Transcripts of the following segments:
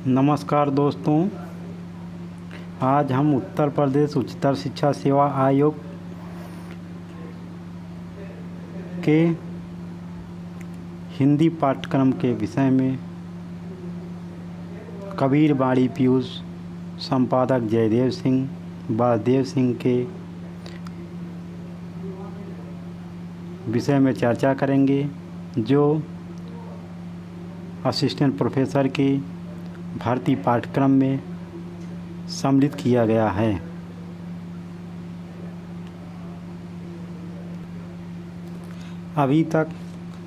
नमस्कार दोस्तों, आज हम उत्तर प्रदेश उच्चतर शिक्षा सेवा आयोग के हिंदी पाठ्यक्रम के विषय में कबीर बाड़ी पीयूष संपादक जयदेव सिंह वासुदेव सिंह के विषय में चर्चा करेंगे, जो असिस्टेंट प्रोफेसर की भर्ती पाठ्यक्रम में सम्मिलित किया गया है। अभी तक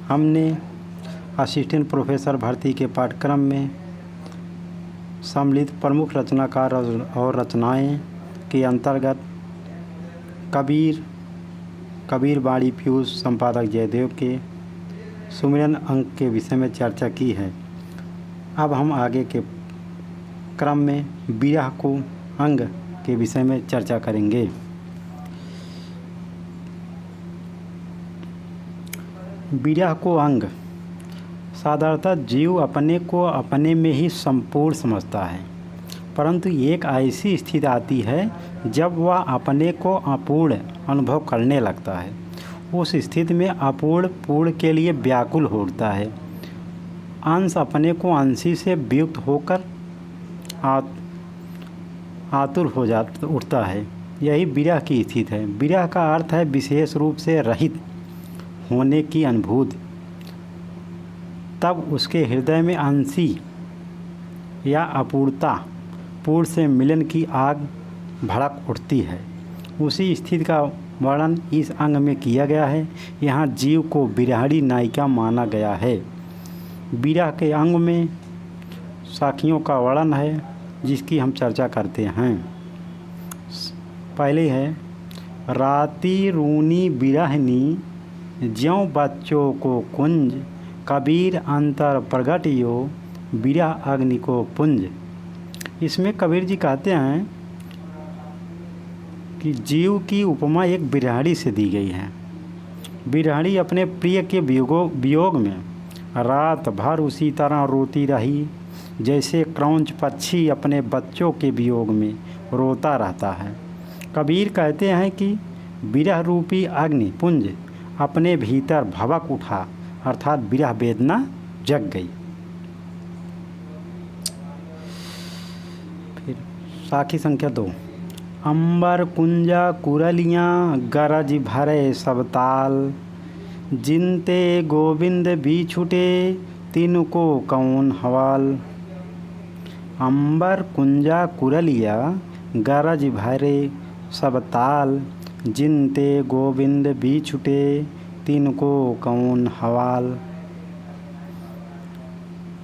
हमने असिस्टेंट प्रोफेसर भर्ती के पाठ्यक्रम में सम्मिलित प्रमुख रचनाकार और रचनाएं के अंतर्गत कबीर बाड़ी पीयूष संपादक जयदेव के सुमिरन अंक के विषय में चर्चा की है। अब हम आगे के क्रम में बिरह को अंग के विषय में चर्चा करेंगे। बिरह को अंग साधारणतः जीव अपने को अपने में ही संपूर्ण समझता है, परंतु एक ऐसी स्थिति आती है जब वह अपने को अपूर्ण अनुभव करने लगता है। उस स्थिति में अपूर्ण पूर्ण के लिए व्याकुल होता है। अंश अपने को अंशी से वियुक्त होकर आतुर हो उठता है। यही विरह की स्थिति है। विरह का अर्थ है विशेष रूप से रहित होने की अनुभूति। तब उसके हृदय में अंशी या अपूर्णता पूर्ण से मिलन की आग भड़क उठती है। उसी स्थिति का वर्णन इस अंग में किया गया है। यहाँ जीव को बिरहड़ी नायिका माना गया है। बिरह के अंग में साखियों का वर्णन है, जिसकी हम चर्चा करते हैं। पहले है राती रूनी बिरहनी ज्यों बच्चों को कुंज, कबीर अंतर प्रगटियो बिरह अग्नि को पुंज। इसमें कबीर जी कहते हैं कि जीव की उपमा एक बिरहड़ी से दी गई है। बिरहड़ी अपने प्रिय के वियोग में रात भर उसी तरह रोती रही जैसे क्रौंच पक्षी अपने बच्चों के वियोग में रोता रहता है। कबीर कहते हैं कि विरह रूपी अग्नि पुंज अपने भीतर भभक उठा, अर्थात विरह वेदना जग गई। फिर साखी संख्या 2। अंबर कुंजा कुरलियाँ गरज भरे सब ताल, जिनते गोविंद भी छुटे तिनको कौन हवाल। अंबर कुंजा कुरलिया गरज भरे सब ताल, जिनते गोविंद भी छुटे तिनको कौन हवाल।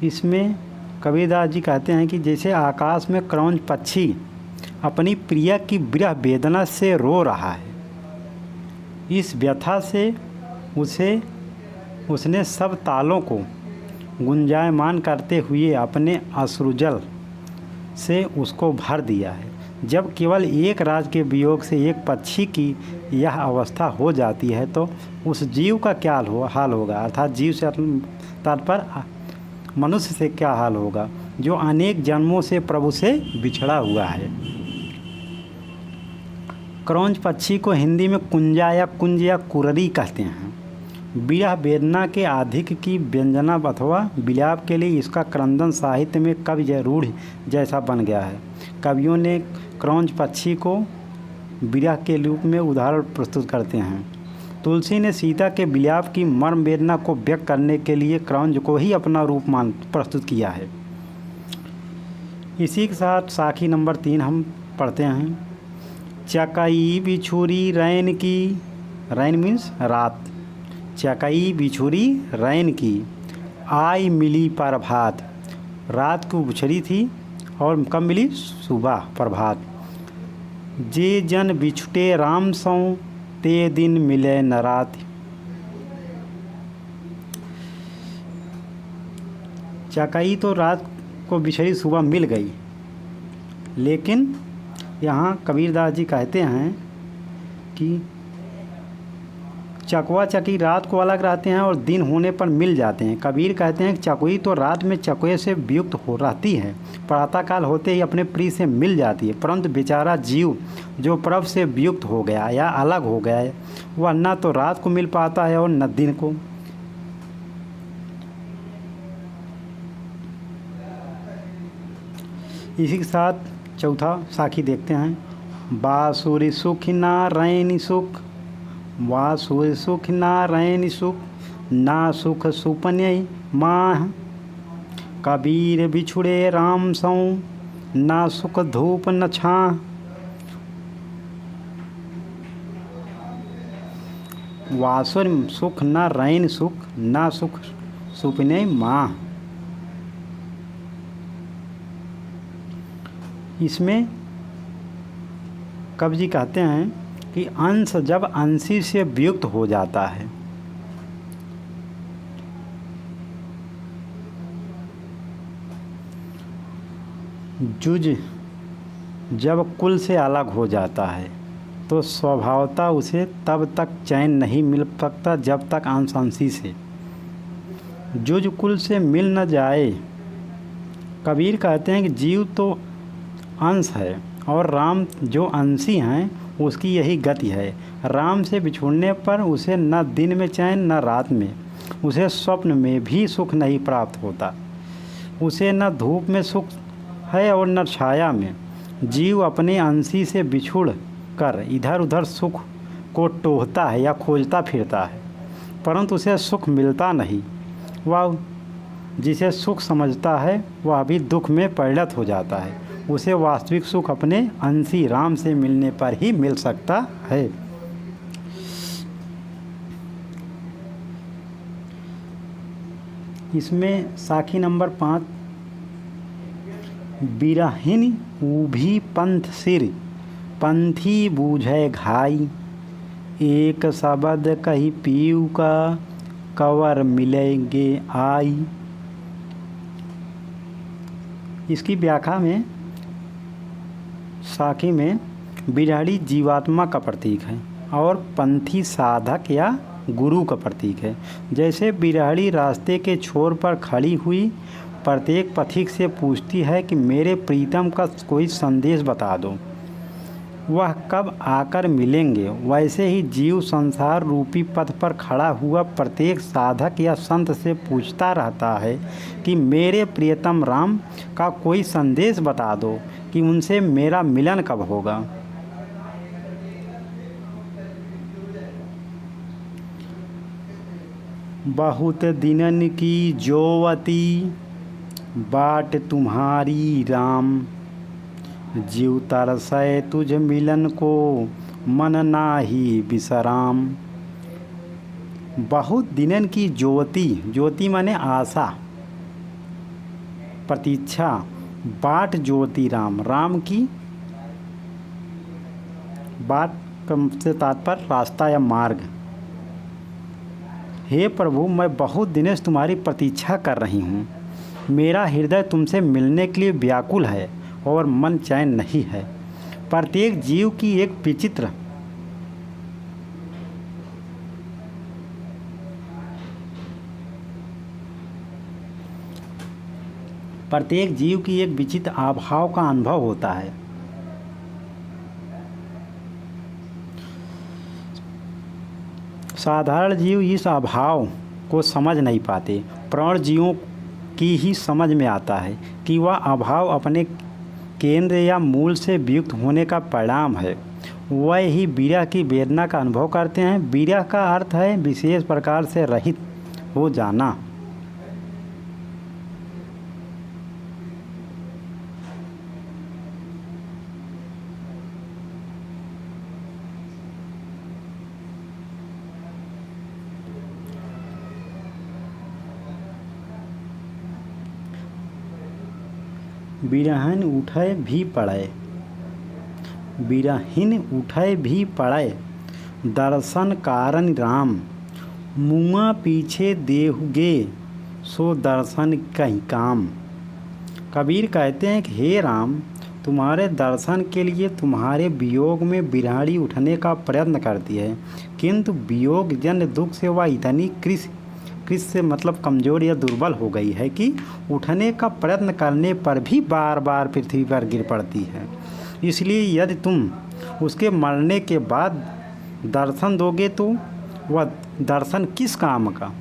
इसमें कबीरदास जी कहते हैं कि जैसे आकाश में क्रौंच पक्षी अपनी प्रिया की विरह वेदना से रो रहा है, इस व्यथा से उसने सब तालों को गुंजायमान करते हुए अपने अश्रुजल से उसको भर दिया है। जब केवल एक राज के वियोग से एक पक्षी की यह अवस्था हो जाती है तो उस जीव का क्या हाल होगा, अर्थात जीव से तात्पर्य मनुष्य से क्या हाल होगा, जो अनेक जन्मों से प्रभु से बिछड़ा हुआ है। क्रौंच पक्षी को हिंदी में कुंजा या कुंज या कुररी कहते हैं। विरह वेदना के अधिक की व्यंजना अथवा विलाप के लिए इसका क्रंदन साहित्य में कवि रूढ़ जैसा बन गया है। कवियों ने क्रौंच पक्षी को विरह के रूप में उदाहरण प्रस्तुत करते हैं। तुलसी ने सीता के विलाप की मर्म वेदना को व्यक्त करने के लिए क्रौंच को ही अपना रूप प्रस्तुत किया है। इसी के साथ साखी नंबर 3 हम पढ़ते हैं। चकई बिछुरी रैन की, रैन मीन्स रात, चकई बिछुरी रैन की आई मिली प्रभात। रात को बिछड़ी थी और कब मिली? सुबह प्रभात। जे जन बिछुटे राम सौ ते दिन मिले न रात। चकई तो रात को बिछड़ी सुबह मिल गई, लेकिन यहाँ कबीरदास जी कहते हैं कि चकवा चकी रात को अलग रहते हैं और दिन होने पर मिल जाते हैं। कबीर कहते हैं कि चकोई तो रात में चकोए से वियुक्त हो रहती है, प्रातःकाल होते ही अपने प्रिय से मिल जाती है, परंतु बेचारा जीव जो प्रभु से वियुक्त हो गया या अलग हो गया है, वह न तो रात को मिल पाता है और न दिन को। इसी के साथ चौथा साखी देखते हैं। बासुरी सुख नारायण सुख, वासुर सुख नारायण सुख, ना सुख सुपन्य माह। कबीर बिछुड़े राम सौ, ना सुख धूप न छाह। वासुर सुख नारायण सुख, ना सुख सुपन्य माह। इसमें कवि जी कहते हैं कि अंश जब अंशी से वियुक्त हो जाता है, जुज जब कुल से अलग हो जाता है, तो स्वभावतः उसे तब तक चैन नहीं मिल सकता जब तक अंश अंशी से जुज कुल से मिल न जाए। कबीर कहते हैं कि जीव तो अंश है और राम जो अंशी हैं उसकी यही गति है। राम से बिछुड़ने पर उसे न दिन में चैन न रात में, उसे स्वप्न में भी सुख नहीं प्राप्त होता। उसे न धूप में सुख है और न छाया में। जीव अपने अंशी से बिछुड़ कर इधर उधर सुख को टोहता है या खोजता फिरता है, परंतु उसे सुख मिलता नहीं। वह जिसे सुख समझता है वह भी दुख में परिणत हो जाता है। उसे वास्तविक सुख अपने अंशी राम से मिलने पर ही मिल सकता है। इसमें साखी नंबर 5। बिरहिन ऊभी पंथ सिर, पंथी बूझे घाई। एक शब्द कही पीऊ का, कवर मिलेंगे आई। इसकी व्याख्या में साखी में बिरहड़ी जीवात्मा का प्रतीक है और पंथी साधक या गुरु का प्रतीक है। जैसे बिरहड़ी रास्ते के छोर पर खड़ी हुई प्रत्येक पथिक से पूछती है कि मेरे प्रीतम का कोई संदेश बता दो, वह कब आकर मिलेंगे, वैसे ही जीव संसार रूपी पथ पर खड़ा हुआ प्रत्येक साधक या संत से पूछता रहता है कि मेरे प्रियतम राम का कोई संदेश बता दो कि उनसे मेरा मिलन कब होगा। बहुत दिनन की जोवती, बाट तुम्हारी राम। जीव तरसै तुझ मिलन को, मन नाही विश्राम। बहुत दिनन की ज्योति, ज्योति माने आशा प्रतीक्षा। बाट ज्योति राम, राम की बाट से तात्पर्य रास्ता या मार्ग। हे प्रभु, मैं बहुत दिनों से तुम्हारी प्रतीक्षा कर रही हूँ। मेरा हृदय तुमसे मिलने के लिए व्याकुल है और मन चैन नहीं है। प्रत्येक जीव की एक विचित्र प्रत्येक जीव की एक विचित्र अभाव का अनुभव होता है। साधारण जीव इस अभाव को समझ नहीं पाते। प्राण जीवों की ही समझ में आता है कि वह अभाव अपने केंद्र या मूल से वियुक्त होने का परिणाम है। वह ही विरह की वेदना का अनुभव करते हैं। विरह का अर्थ है विशेष प्रकार से रहित हो जाना। बिरहन उठे भी पड़े, बिरहिन उठे भी पड़े, दर्शन कारण राम। मुआ पीछे देहुगे, सो दर्शन कहीं काम। कबीर कहते हैं कि हे राम, तुम्हारे दर्शन के लिए तुम्हारे वियोग में बिरहणी उठने का प्रयत्न करती है, किंतु वियोग जन्य दुख से वह इतनी कृष से मतलब कमज़ोर या दुर्बल हो गई है कि उठने का प्रयत्न करने पर भी बार बार पृथ्वी पर गिर पड़ती है। इसलिए यदि तुम उसके मरने के बाद दर्शन दोगे तो वह दर्शन किस काम का।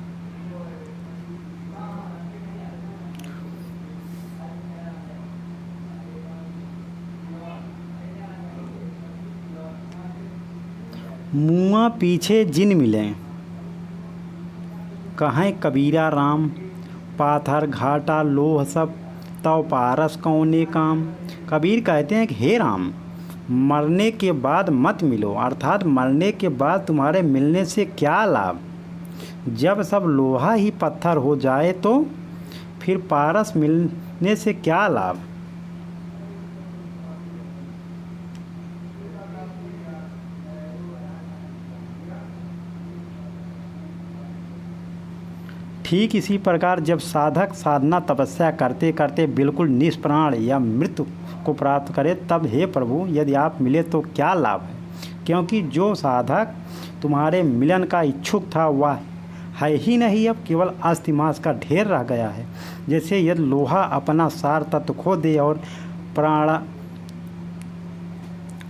मुआ पीछे जिन मिलें, कहें कबीरा राम, पाथर घाटा लोह सब, तव पारस कौने काम। कबीर कहते हैं कि हे राम, मरने के बाद मत मिलो, अर्थात मरने के बाद तुम्हारे मिलने से क्या लाभ। जब सब लोहा ही पत्थर हो जाए तो फिर पारस मिलने से क्या लाभ। ठीक इसी प्रकार जब साधक साधना तपस्या करते करते बिल्कुल निष्प्राण या मृत्यु को प्राप्त करे, तब हे प्रभु यदि आप मिले तो क्या लाभ है। क्योंकि जो साधक तुम्हारे मिलन का इच्छुक था वह है ही नहीं, अब केवल अस्थिमांस का ढेर रह गया है। जैसे यदि लोहा अपना सार तत्व खो दे और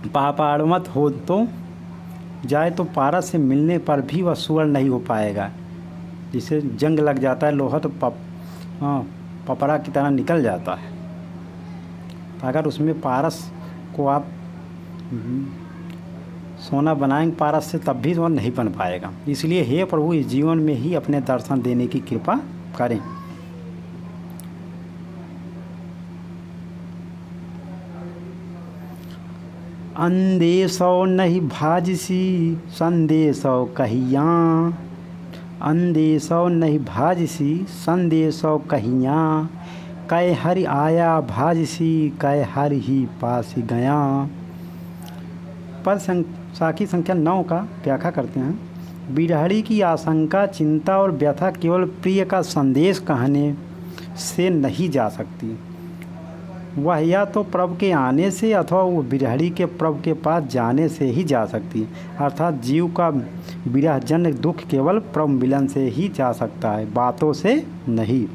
पापाड़मत हो तो जाए तो पारस से मिलने पर भी वह स्वर्ण नहीं हो पाएगा। जिसे जंग लग जाता है लोहा तो पपड़ा की तरह निकल जाता है। तो अगर उसमें पारस को आप सोना बनाएंगे पारस से, तब भी वह नहीं बन पाएगा। इसलिए हे प्रभु इस जीवन में ही अपने दर्शन देने की कृपा करें। अंदेशो नहीं भाजसी संदेशो कहिया, अंदेशो नहीं भाजसी संदेशो कहिया, कै हरि आया भाजसी कै हरि ही पास गया। पद साखी संख्या 9 का व्याख्या करते हैं। बिरहड़ी की आशंका, चिंता और व्यथा केवल प्रिय का संदेश कहने से नहीं जा सकती। वह या तो प्रभु के आने से अथवा वो बिरहड़ी के प्रभु के पास जाने से ही जा सकती है। अर्थात जीव का विरहजन्य दुख केवल प्रभु मिलन से ही जा सकता है, बातों से नहीं।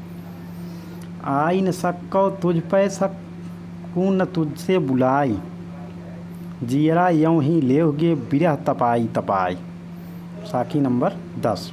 आई न सको तुझ पे सकूं न तुझसे बुलाई, जियरा यूं ही लेवगे बिरह तपाई तपाई। साखी नंबर 10।